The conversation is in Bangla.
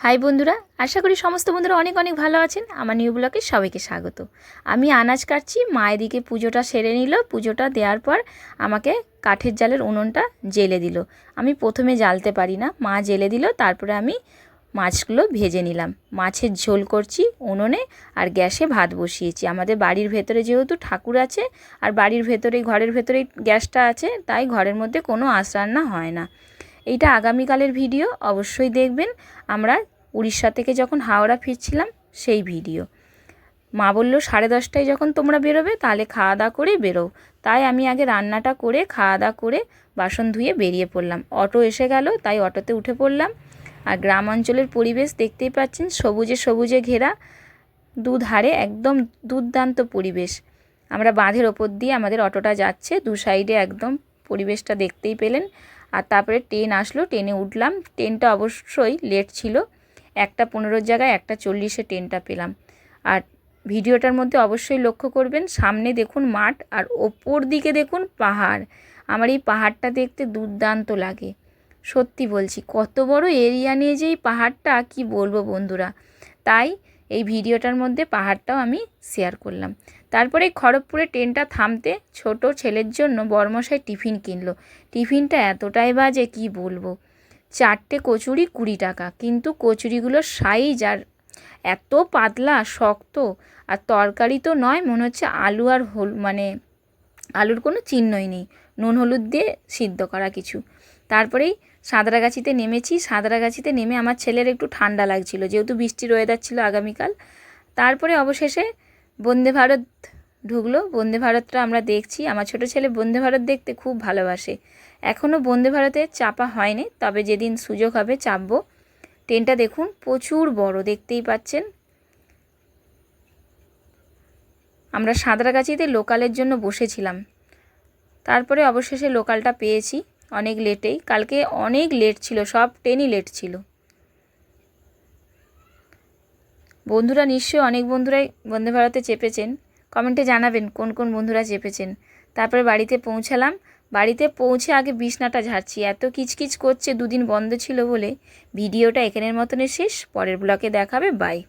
হাই বন্ধুরা, আশা করি সমস্ত বন্ধুরা অনেক অনেক ভালো আছেন। আমার নিউ ব্লগে সবাইকে স্বাগত। আমি আনাজ কাটছি, মা এদিকে পুজোটা সেরে নিল। পুজোটা দেওয়ার পর আমাকে কাঠের জালের উনুনটা জ্বেলে দিল। আমি প্রথমে জ্বালতে পারি না, মা জ্বেলে দিল। তারপরে আমি মাছগুলো ভেজে নিলাম। মাছের ঝোল করছি উনুনে, আর গ্যাসে ভাত বসিয়েছি। আমাদের বাড়ির ভেতরে যেহেতু ঠাকুর আছে, আর বাড়ির ভেতরেই ঘরের ভেতরেই গ্যাসটা আছে, তাই ঘরের মধ্যে কোনো আঁচ রান্না হয় না। এইটা আগামীকালের ভিডিও, অবশ্যই দেখবেন। আমরা উড়িষ্যা থেকে যখন হাওড়া ফিরছিলাম সেই ভিডিও। মা বললো 10:30টায় যখন তোমরা বেরোবে তাহলে খাওয়া দাওয়া করে বেরো। তাই আমি আগে রান্নাটা করে খাওয়া দাওয়া করে বাসন ধুয়ে বেরিয়ে পড়লাম। অটো এসে গেল, তাই অটোতে উঠে পড়লাম। আর গ্রাম অঞ্চলের পরিবেশ দেখতেই পাচ্ছেন, সবুজে সবুজে ঘেরা, দুধারে একদম দুর্দান্ত পরিবেশ। আমরা বাঁধের ওপর দিয়ে আমাদের অটোটা যাচ্ছে, দু সাইডে একদম পরিবেশটা দেখতেই পেলেন। আর তারপরে ট্রেন আসলো, ট্রেনে উঠলাম। ট্রেনটা অবশ্যই লেট ছিল, 1:15 জায়গায় 1:40-এ ট্রেনটা পেলাম। আর ভিডিওটার মধ্যে অবশ্যই লক্ষ্য করবেন, সামনে দেখুন মাঠ, আর ওপর দিকে দেখুন পাহাড়। আমার এই পাহাড়টা দেখতে দুর্দান্ত লাগে, সত্যি বলছি। কত বড় এরিয়া নিয়ে যে এই পাহাড়টা, কি বলবো বন্ধুরা। তাই এই ভিডিওটার মধ্যে পাহাড়টাও আমি শেয়ার করলাম। তারপরে খড়গপুরে ট্রেনটা থামতে ছোট ছেলের জন্য বড়মশাই টিফিন কিনলো। টিফিনটা এতটাই বাজে কি বলবো। 4টে কচুরি 20 টাকা, কিন্তু কচুরিগুলোর সাইজ আর এত পাতলা শক্ত, আর তরকারি তো নয়, মনে হচ্ছে আলু আর মানে আলুর কোনো চিহ্নই নেই, নুন হলুদ দিয়ে সিদ্ধ করা কিছু। তারপরেই সাঁতরাগাছিতে নেমেছি। সাঁতরাগাছিতে নেমে আমার ছেলের একটু ঠান্ডা লাগছিল, যেহেতু বৃষ্টির ওয়েদার ছিল আগামীকাল। তারপরে অবশেষে বন্দে ভারত ঢুকলো। বন্দে ভারতটা আমরা দেখছি। আমার ছোটো ছেলে বন্দে ভারত দেখতে খুব ভালোবাসে। এখনও বন্দে ভারতে চাপা হয়নি, তবে যেদিন সুযোগ হবে চাপবো। ট্রেনটা দেখুন প্রচুর বড়, দেখতেই পাচ্ছেন। আমরা সাঁতরাগাছিতে লোকালের জন্য বসেছিলাম। তারপরে অবশেষে লোকালটা পেয়েছি, অনেক লেটেই। কালকে অনেক লেট ছিল, সব ট্রেনই লেট ছিল। বন্ধুরা নিশ্চয়ই অনেক বন্ধুরাই বন্দে ভারতে চেপেছেন, কমেন্টে জানাবেন কোন কোন বন্ধুরা চেপেছেন। তারপরে বাড়িতে পৌঁছালাম। বাড়িতে পৌঁছে আগে বিছনাটা ঝাড়ছি, এত কিচকিচ করছে, দুদিন বন্ধ ছিল বলে। ভিডিওটা এখানের মতনই শেষ, পরের ব্লগে দেখাবে। বাই।